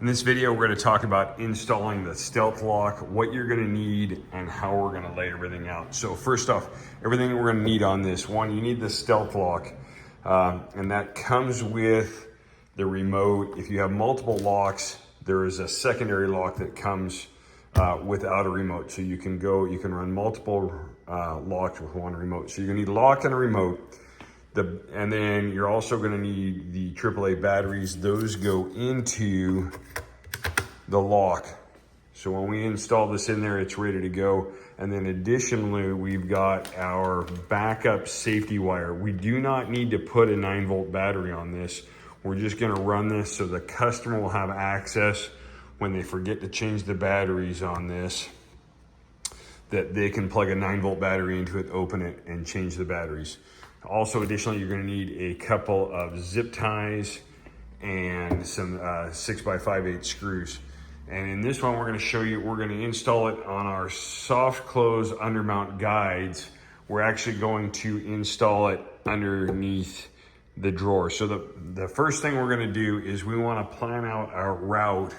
In this video, we're going to talk about installing the Stealth Lock, what you're going to need, and how we're going to lay everything out. So first off, everything we're going to need on this one, you need the Stealth Lock, and that comes with the remote. If you have multiple locks, there is a secondary lock that comes without a remote. So you can run multiple locks with one remote. So you're going to need a lock and a remote. And then you're also going to need the AAA batteries. Those go into the lock. So when we install this in there, it's ready to go. And then additionally, we've got our backup safety wire. We do not need to put a 9-volt battery on this. We're just going to run this so the customer will have access when they forget to change the batteries on this, that they can plug a 9-volt battery into it, open it, and change the batteries. Also, additionally, you're going to need a couple of zip ties and some 6x5/8 screws. And in this one, we're going to show you, we're going to install it on our soft close undermount guides. We're actually going to install it underneath the drawer. So the first thing we're going to do is we want to plan out our route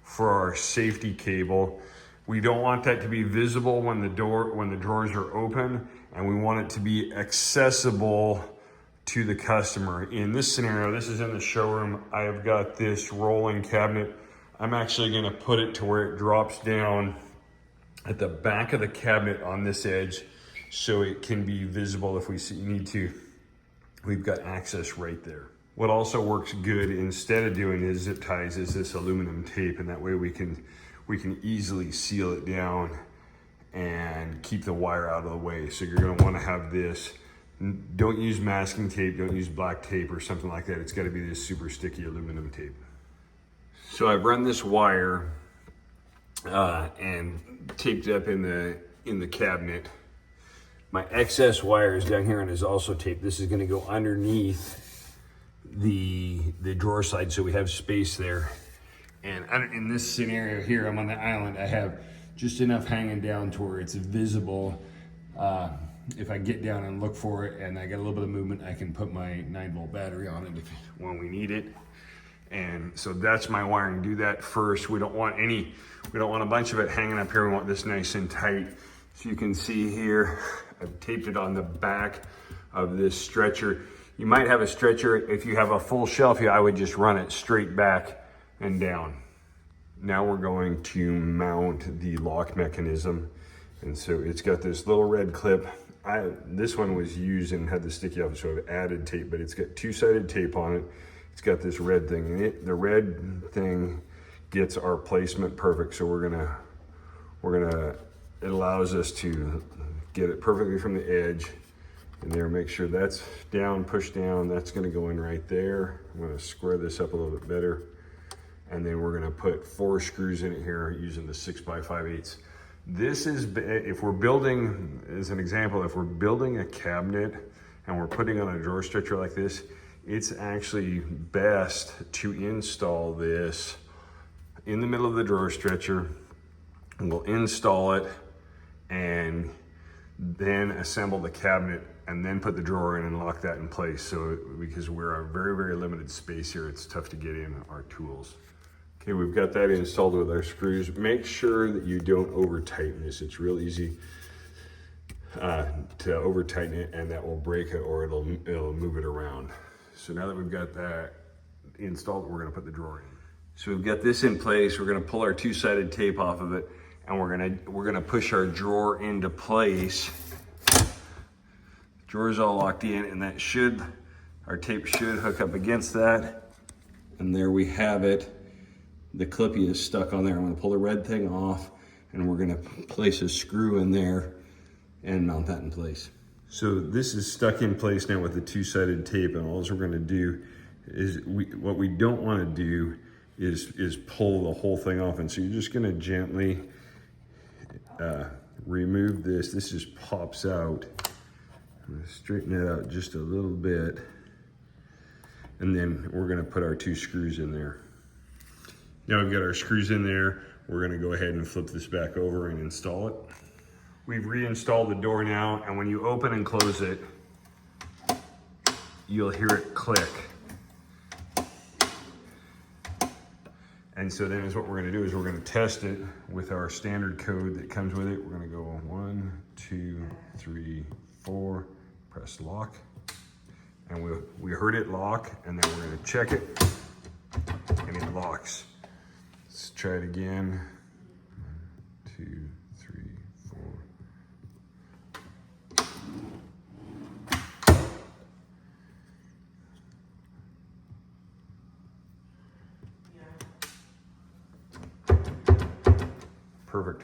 for our safety cable. We don't want that to be visible when the drawers are open, and we want it to be accessible to the customer. In this scenario, this is in the showroom. I have got this rolling cabinet. I'm actually going to put it to where it drops down at the back of the cabinet on this edge so it can be visible if we need to. We've got access right there. What also works good instead of doing the zip ties is this aluminum tape, and that way we can easily seal it down and keep the wire out of the way. So you're going to want to have this. Don't use masking tape, don't use black tape or something like that. It's got to be this super sticky aluminum tape. So I've run this wire and taped up in the cabinet. My excess wire is down here and is also taped. This is going to go underneath the drawer side so we have space there. And in this scenario here, I'm on the island. I have just enough hanging down to where it's visible. If I get down and look for it and I get a little bit of movement, I can put my 9-volt battery on it when we need it. And so that's my wiring. Do that first. We don't want a bunch of it hanging up here. We want this nice and tight. So you can see here, I've taped it on the back of this stretcher. You might have a stretcher. If you have a full shelf here, I would just run it straight back and down. Now we're going to mount the lock mechanism. And so it's got this little red clip. This one was used and had the sticky off, so I've added tape, but it's got two-sided tape on it. It's got this red thing, and the red thing gets our placement perfect. So it allows us to get it perfectly from the edge and there, make sure that's down, push down. That's gonna go in right there. I'm gonna square this up a little bit better. And then we're gonna put 4 screws in it here using the 6x5/8. This is, if we're building, as an example, if we're building a cabinet and we're putting on a drawer stretcher like this, it's actually best to install this in the middle of the drawer stretcher, and we'll install it and then assemble the cabinet and then put the drawer in and lock that in place. So because we're a very, very limited space here, it's tough to get in our tools. Okay, we've got that installed with our screws. Make sure that you don't over tighten this. It's real easy to over tighten it, and that will break it or it'll move it around. So now that we've got that installed, we're gonna put the drawer in. So we've got this in place. We're gonna pull our two-sided tape off of it, and we're gonna push our drawer into place. The drawer's all locked in, and our tape should hook up against that. And there we have it. The clippy is stuck on there. I'm gonna pull the red thing off, and we're gonna place a screw in there and mount that in place. So this is stuck in place now with the two-sided tape, and all we're gonna do is, what we don't wanna do is pull the whole thing off. And so you're just gonna gently remove this. This just pops out. I'm gonna straighten it out just a little bit. And then we're gonna put our 2 screws in there. Now we've got our screws in there. We're gonna go ahead and flip this back over and install it. We've reinstalled the door now, and when you open and close it, you'll hear it click. And so then is what we're gonna do is we're gonna test it with our standard code that comes with it. We're gonna go 1, 2, 3, 4, press lock. And we heard it lock, and then we're gonna check it, and it locks. Let's try it again. 1, 2, 3, 4. Perfect.